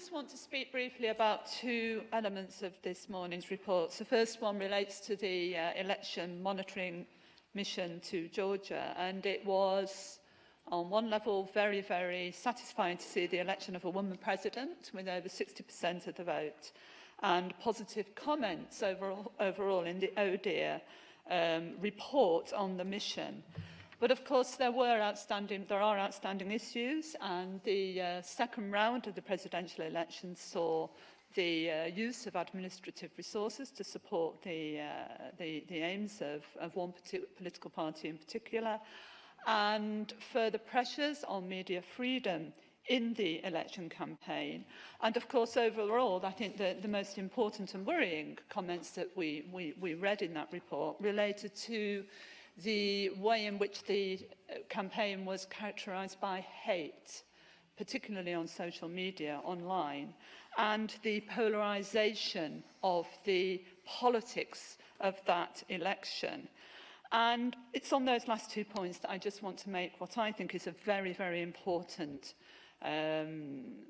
just want to speak briefly about two elements of this morning's report. The first one relates to the election monitoring mission to Georgia, and it was, on one level, very, very satisfying to see the election of a woman president with over 60% of the vote, and positive comments overall in the ODIHR report on the mission. But of course there are outstanding issues, and the second round of the presidential election saw the use of administrative resources to support the aims of one political party in particular, and further pressures on media freedom in the election campaign. And of course, overall, I think that the most important and worrying comments that we read in that report related to the way in which the campaign was characterised by hate, particularly on social media, online, and the polarisation of the politics of that election. And it's on those last 2 points that I just want to make what I think is a very, very important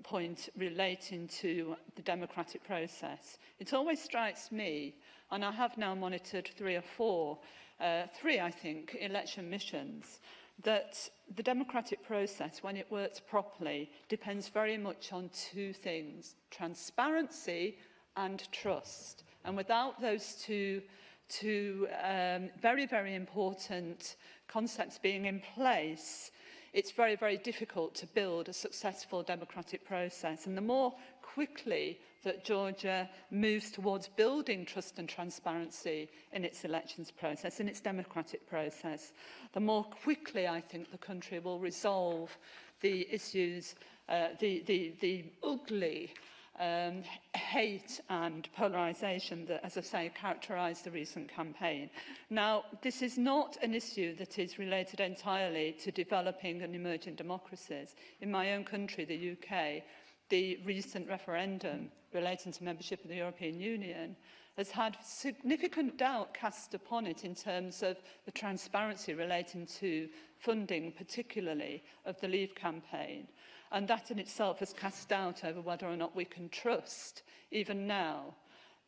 point relating to the democratic process. It always strikes me, and I have now monitored three, I think, election missions, that the democratic process, when it works properly, depends very much on two things: transparency and trust. And without those two very, very important concepts being in place, it's very, very difficult to build a successful democratic process. And the more quickly that Georgia moves towards building trust and transparency in its elections process, in its democratic process, the more quickly I think the country will resolve the issues, the ugly hate and polarisation that, as I say, characterised the recent campaign. Now, this is not an issue that is related entirely to developing and emerging democracies. In my own country, the UK, the recent referendum relating to membership of the European Union has had significant doubt cast upon it in terms of the transparency relating to funding, particularly of the Leave campaign. And that in itself has cast doubt over whether or not we can trust, even now,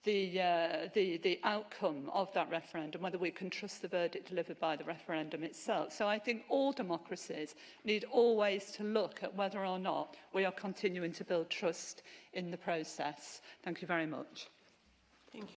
the outcome of that referendum, whether we can trust the verdict delivered by the referendum itself. So I think all democracies need always to look at whether or not we are continuing to build trust in the process. Thank you very much.